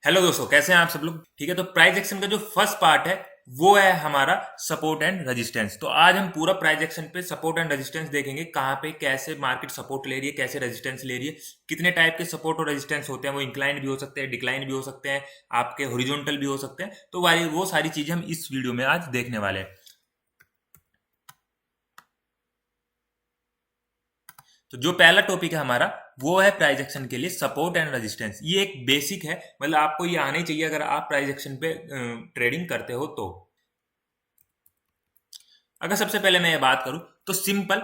Hello दोस्तों, कैसे हैं आप सब लोग। ठीक है, तो प्राइस एक्शन का जो फर्स्ट पार्ट है वो है हमारा सपोर्ट एंड रेजिस्टेंस। तो आज हम पूरा प्राइस एक्शन पे सपोर्ट एंड रेजिस्टेंस देखेंगे, कहाँ पे कैसे मार्केट सपोर्ट ले रही है, कैसे रेजिस्टेंस ले रही है, कितने टाइप के सपोर्ट और रेजिस्टेंस होते हैं। वो इंक्लाइन भी हो सकते हैं, डिक्लाइन भी हो सकते हैं, आपके हॉरिजॉन्टल भी हो सकते हैं। तो वो सारी चीजें हम इस वीडियो में आज देखने वाले हैं। तो जो पहला टॉपिक है हमारा वो है प्राइस एक्शन के लिए सपोर्ट एंड रेजिस्टेंस। ये एक बेसिक है, मतलब आपको ये आना ही चाहिए अगर आप प्राइस एक्शन पे ट्रेडिंग करते हो तो। अगर सबसे पहले मैं ये बात करूं तो सिंपल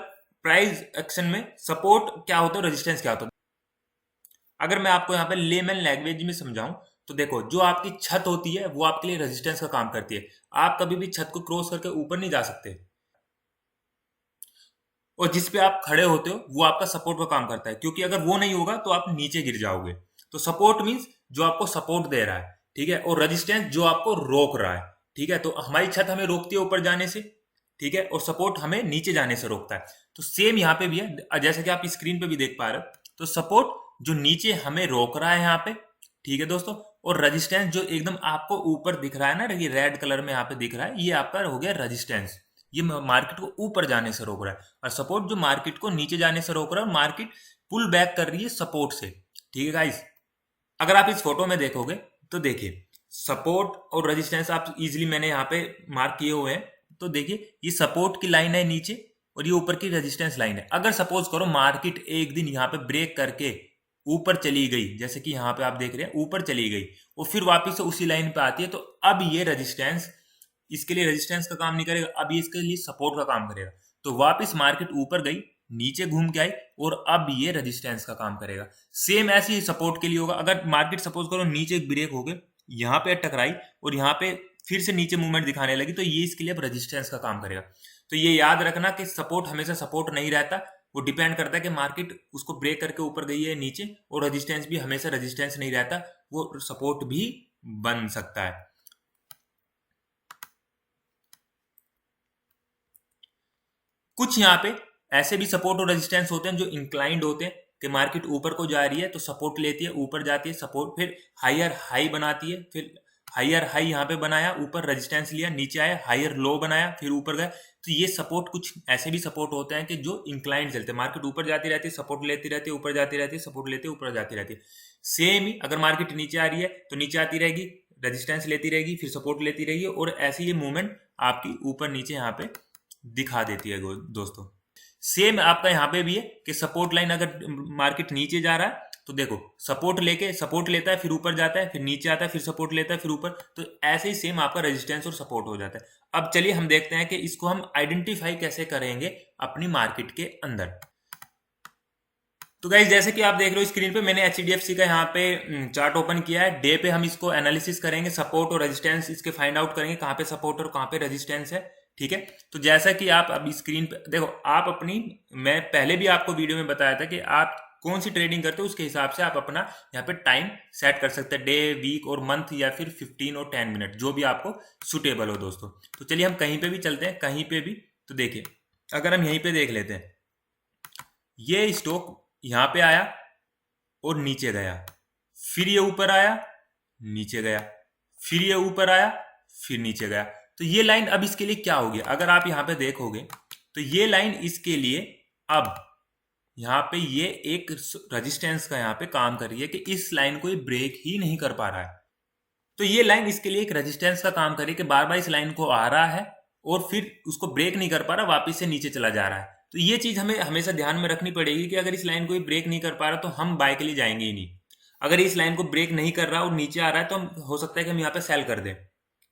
प्राइस एक्शन में सपोर्ट क्या होता है, रेजिस्टेंस क्या होता है। अगर मैं आपको यहाँ पे लेमन लैंग्वेज में समझाऊं तो देखो, जो आपकी छत होती है वो आपके लिए रेजिस्टेंस का काम करती है। आप कभी भी छत को क्रॉस करके ऊपर नहीं जा सकते, और जिस पे आप खड़े होते हो वो आपका सपोर्ट का काम करता है, क्योंकि अगर वो नहीं होगा तो आप नीचे गिर जाओगे। तो सपोर्ट मीन्स जो आपको सपोर्ट दे रहा है, ठीक है, और रेजिस्टेंस जो आपको रोक रहा है। ठीक है, तो हमारी छत हमें रोकती है ऊपर जाने से, ठीक है, और सपोर्ट हमें नीचे जाने से रोकता है। तो सेम यहाँ पे भी है, जैसे कि आप स्क्रीन पे भी देख पा रहे हो। तो सपोर्ट जो नीचे हमें रोक रहा है यहाँ पे, ठीक है दोस्तों, और रेजिस्टेंस जो एकदम आपको ऊपर दिख रहा है ना, ये रेड कलर में यहाँ पे दिख रहा है, ये आपका हो गया रेजिस्टेंस। ये मार्केट को ऊपर जाने से रोक रहा है, और सपोर्ट जो मार्केट को नीचे जाने से रोक रहा है। मार्केट पुल बैक कर रही है सपोर्ट से। ठीक है गाइस, अगर आप इस फोटो में देखोगे तो देखिए, सपोर्ट और रेजिस्टेंस आप इजीली मैंने यहाँ पे मार्क किए हुए हैं। तो देखिए, ये सपोर्ट की लाइन है नीचे, और ये ऊपर की रेजिस्टेंस लाइन है। अगर सपोज करो मार्केट एक दिन यहाँ पे ब्रेक करके ऊपर चली गई, जैसे कि यहाँ पे आप देख रहे हैं ऊपर चली गई, और फिर वापस से उसी लाइन पे आती है, तो अब ये रेजिस्टेंस इसके लिए रेजिस्टेंस का काम नहीं करेगा, अब ये इसके लिए सपोर्ट का काम करेगा। तो वापस मार्केट ऊपर गई, नीचे घूम के आई, और अब ये रेजिस्टेंस का काम करेगा। सेम ऐसे ही सपोर्ट के लिए होगा। अगर मार्केट सपोज करो नीचे ब्रेक हो गए, यहाँ पे टकराई और यहाँ पे फिर से नीचे मूवमेंट दिखाने लगी, तो ये इसके लिए अब रेजिस्टेंस का काम करेगा। तो ये याद रखना कि सपोर्ट हमेशा सपोर्ट नहीं रहता, वो डिपेंड करता है कि मार्केट उसको ब्रेक करके ऊपर गई है नीचे, और रेजिस्टेंस भी हमेशा रेजिस्टेंस नहीं रहता, वो सपोर्ट भी बन सकता है। कुछ यहाँ पे ऐसे भी सपोर्ट और रेजिस्टेंस होते हैं जो इंक्लाइंड होते हैं, कि मार्केट ऊपर को जा रही है तो सपोर्ट लेती है, ऊपर जाती है सपोर्ट, फिर हायर हाई बनाती है, फिर हायर हाई यहाँ पे बनाया, ऊपर रेजिस्टेंस लिया, नीचे आया, हायर लो बनाया, फिर ऊपर गया। तो ये सपोर्ट, कुछ ऐसे भी सपोर्ट होते हैं कि जो इंक्लाइंड चलते हैं, मार्केट ऊपर जाती रहती है, सपोर्ट लेती रहती है, ऊपर जाती रहती है, सपोर्ट लेती है, ऊपर जाती रहती है। सेम ही अगर मार्केट नीचे आ रही है तो नीचे आती रहेगी, रेजिस्टेंस लेती रहेगी, फिर सपोर्ट लेती रहेगी, और ऐसे ये मूवमेंट आपकी ऊपर नीचे यहाँ पे दिखा देती है दोस्तों। सेम आपका यहाँ पे भी है कि सपोर्ट लाइन अगर मार्केट नीचे जा रहा है तो देखो, सपोर्ट लेके सपोर्ट लेता है, फिर ऊपर जाता है, फिर नीचे आता है, फिर सपोर्ट लेता है, फिर ऊपर। तो ऐसे ही सेम आपका रेजिस्टेंस और सपोर्ट हो जाता है। अब चलिए हम देखते हैं कि इसको हम आइडेंटिफाई कैसे करेंगे अपनी मार्केट के अंदर। तो गाइज, जैसे कि आप देख रहे हो स्क्रीन पे, मैंने HDFC का यहाँ पे चार्ट ओपन किया है। डे पे हम इसको एनालिसिस करेंगे, सपोर्ट और रेजिस्टेंस इसके फाइंड आउट करेंगे, कहाँ पे सपोर्ट और कहाँ पे रेजिस्टेंस है। ठीक है, तो जैसा कि आप अभी स्क्रीन पे देखो, आप अपनी, मैं पहले भी आपको वीडियो में बताया था कि आप कौन सी ट्रेडिंग करते हो, उसके हिसाब से आप अपना यहाँ पे टाइम सेट कर सकते हैं, डे, वीक और मंथ, या फिर 15 और 10 मिनट, जो भी आपको सुटेबल हो दोस्तों। तो चलिए हम कहीं पे भी चलते हैं, कहीं पे भी। तो देखिए, अगर हम यहीं पे देख लेते हैं, ये स्टॉक यहाँ पे आया और नीचे गया, फिर ये ऊपर आया, नीचे गया, फिर ये ऊपर आया, फिर नीचे गया। तो ये लाइन अब इसके लिए क्या होगी, अगर आप यहाँ पे देखोगे तो ये लाइन इसके लिए अब यहाँ पे ये एक रेजिस्टेंस का यहाँ पे काम कर रही है, कि इस लाइन को ये ब्रेक ही नहीं कर पा रहा है। तो ये लाइन इसके लिए एक रेजिस्टेंस का काम कर रही है, कि बार बार इस लाइन को आ रहा है और फिर उसको ब्रेक नहीं कर पा रहा, वापस से नीचे चला जा रहा है। तो ये चीज हमें हमेशा ध्यान में रखनी पड़ेगी कि अगर इस लाइन को ब्रेक नहीं कर पा रहा तो हम बाय के लिए जाएंगे ही नहीं। अगर इस लाइन को ब्रेक नहीं कर रहा और नीचे आ रहा है तो हम, हो सकता है कि हम यहाँ पे सेल कर दें।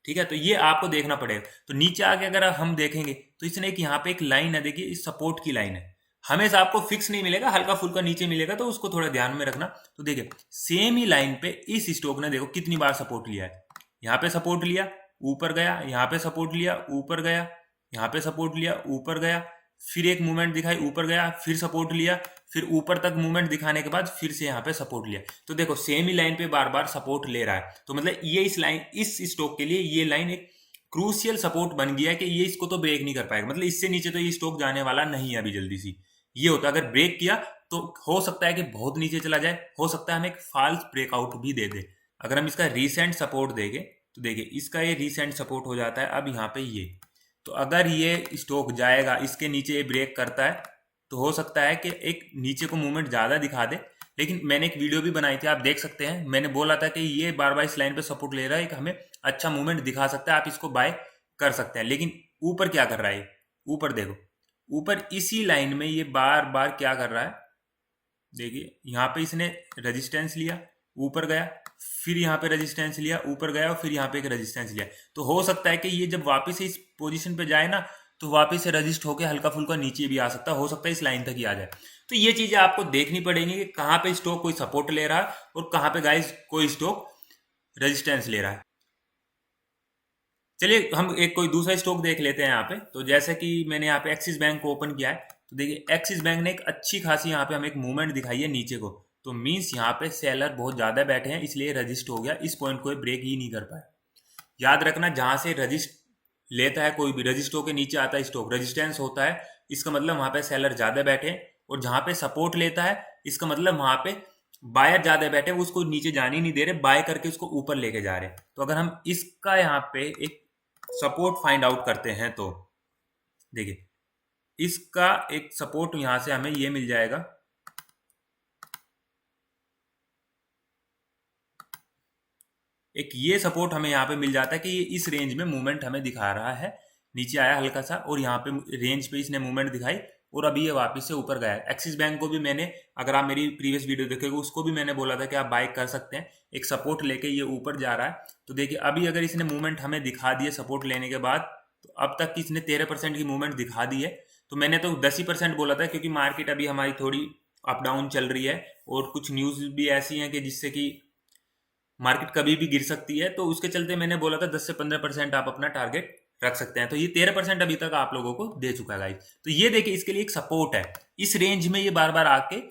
ठीक है, तो ये आपको देखना पड़ेगा। तो नीचे आके अगर हम देखेंगे तो इसने एक यहाँ पे एक लाइन है, देखिए इस सपोर्ट की लाइन है। हमेशा आपको फिक्स नहीं मिलेगा, हल्का फुल्का नीचे मिलेगा, तो उसको थोड़ा ध्यान में रखना। तो देखिए, सेम ही लाइन पे इस स्टॉक ने देखो कितनी बार सपोर्ट लिया है। यहाँ पे सपोर्ट लिया, ऊपर गया, यहाँ पे सपोर्ट लिया, ऊपर गया, यहाँ पे सपोर्ट लिया, ऊपर गया, फिर एक मूवमेंट दिखाई, ऊपर गया, फिर सपोर्ट लिया, फिर ऊपर तक मूवमेंट दिखाने के बाद फिर से यहाँ पे सपोर्ट लिया। तो देखो, सेम ही लाइन पे बार बार सपोर्ट ले रहा है। तो मतलब ये इस लाइन, इस स्टॉक के लिए ये लाइन एक क्रूशियल सपोर्ट बन गया है, कि ये इसको तो ब्रेक नहीं कर पाएगा, मतलब इससे नीचे तो ये स्टॉक जाने वाला नहीं है अभी जल्दी सी। ये होता है, अगर ब्रेक किया तो हो सकता है कि बहुत नीचे चला जाए, हो सकता है हमें एक फॉल्स ब्रेकआउट भी दे दे। अगर हम इसका रीसेंट सपोर्ट देखें तो देखिए इसका ये रीसेंट सपोर्ट हो जाता है अब यहाँ पे ये। तो अगर ये स्टॉक जाएगा इसके नीचे ये ब्रेक करता है तो हो सकता है कि एक नीचे को मूवमेंट ज़्यादा दिखा दे। लेकिन मैंने एक वीडियो भी बनाई थी, आप देख सकते हैं, मैंने बोला था कि ये बार बार इस लाइन पे सपोर्ट ले रहा है, एक हमें अच्छा मूवमेंट दिखा सकता है, आप इसको बाय कर सकते हैं। लेकिन ऊपर क्या कर रहा है, ऊपर देखो, ऊपर इसी लाइन में ये बार बार क्या कर रहा है, देखिए यहाँ पे इसने रेजिस्टेंस लिया, ऊपर गया, फिर यहाँ पे रेजिस्टेंस लिया, ऊपर गया और फिर यहाँ पे एक रेजिस्टेंस लिया। तो हो सकता है कि ये जब वापस इस पोजीशन पे जाए ना तो वापस से रजिस्ट होकर हल्का फुल्का नीचे भी आ सकता है, हो सकता है इस लाइन तक ही आ जाए। तो ये चीजें आपको देखनी पड़ेंगी कि कहाँ पे स्टॉक कोई सपोर्ट ले रहा है और कहाँ पे गाइस कोई स्टॉक रेजिस्टेंस ले रहा है। चलिए हम एक कोई दूसरा स्टॉक देख लेते हैं यहाँ पे। तो जैसे कि मैंने यहाँ पे एक्सिस बैंक को ओपन किया है, तो देखिए एक्सिस बैंक ने एक अच्छी खासी यहाँ पे हमें एक मूवमेंट दिखाई है नीचे को। तो मीन्स यहाँ पे सेलर बहुत ज्यादा बैठे हैं, इसलिए रजिस्ट हो गया, इस पॉइंट को ब्रेक ही नहीं कर पाया। याद रखना, जहां से रजिस्ट लेता है कोई भी, रजिस्ट होकर नीचे आता है स्टॉक, रेजिस्टेंस होता है, इसका मतलब वहां पे सेलर ज्यादा बैठे हैं। और जहां पे सपोर्ट लेता है इसका मतलब वहां पे बायर ज्यादा बैठे हैं, वो उसको नीचे जाने ही नहीं दे रहे, बाय करके उसको ऊपर लेके जा रहे हैं। तो अगर हम इसका यहाँ पे एक सपोर्ट फाइंड आउट करते हैं तो देखिए इसका एक सपोर्ट यहां से हमें ये मिल जाएगा, एक ये सपोर्ट हमें यहाँ पे मिल जाता है कि ये इस रेंज में मूवमेंट हमें दिखा रहा है, नीचे आया हल्का सा और यहाँ पे रेंज पे इसने मूवमेंट दिखाई और अभी ये वापस से ऊपर गया है। एक्सिस बैंक को भी मैंने, अगर आप मेरी प्रीवियस वीडियो देखेंगे, उसको भी मैंने बोला था कि आप बाय कर सकते हैं, एक सपोर्ट लेके ये ऊपर जा रहा है। तो देखिए अभी अगर इसने मूवमेंट हमें दिखा दिए सपोर्ट लेने के बाद, तो अब तक इसने 13% की मूवमेंट दिखा दी है। तो मैंने तो 10% बोला था क्योंकि मार्केट अभी हमारी थोड़ी अप डाउन चल रही है और कुछ न्यूज भी ऐसी हैं कि जिससे कि मार्केट कभी भी गिर सकती है, तो उसके चलते मैंने बोला था 10 से 15% आप अपना टारगेट रख सकते हैं। तो ये 13% अभी तक आप लोगों को दे चुका है गाइस। तो ये देखिए इसके लिए एक सपोर्ट है, इस रेंज में ये बार बार आके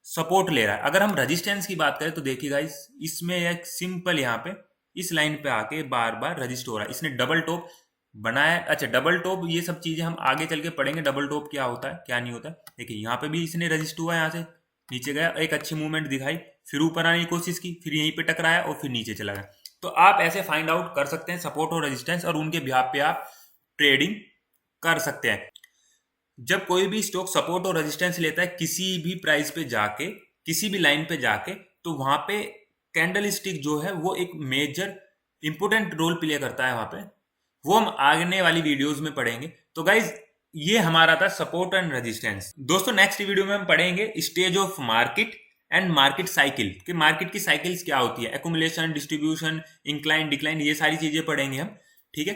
सपोर्ट ले रहा है। अगर हम रेजिस्टेंस की बात करें तो देखिए गाइस इसमें एक सिंपल यहाँ पे इस लाइन पे आके बार बार रजिस्ट हो रहा है, इसने डबल टॉप बनाया। अच्छा डबल टॉप ये सब चीजें हम आगे चल के पढ़ेंगे, डबल टॉप क्या होता है क्या नहीं होता है। देखिए यहाँ पे भी इसने रजिस्ट हुआ, यहाँ से नीचे गया, एक अच्छी मूवमेंट दिखाई, फिर ऊपर आने की कोशिश की, फिर यहीं पे टकराया और फिर नीचे चला गया। तो आप ऐसे फाइंड आउट कर सकते हैं सपोर्ट और रेजिस्टेंस और उनके बिहाफ पे आप ट्रेडिंग कर सकते हैं। जब कोई भी स्टॉक सपोर्ट और रेजिस्टेंस लेता है किसी भी प्राइस पे जाके, किसी भी लाइन पे जाके, तो वहां पे कैंडल स्टिक जो है वो एक मेजर इंपोर्टेंट रोल प्ले करता है वहां पे, वो हम आगे वाली वीडियोस में पढ़ेंगे। तो गाइज ये हमारा था सपोर्ट एंड रेजिस्टेंस। दोस्तों नेक्स्ट वीडियो में हम पढ़ेंगे stage of market and market cycle, कि मार्केट की साइकिल्स क्या होती है, एक्यूमुलेशन, डिस्ट्रीब्यूशन, इंक्लाइन, डिक्लाइन, ये सारी चीजें पढ़ेंगे हम। ठीक है,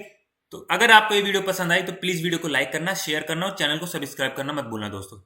तो अगर आपको ये वीडियो पसंद आई तो प्लीज वीडियो को लाइक करना, शेयर करना और चैनल को सब्सक्राइब करना मत भूलना दोस्तों।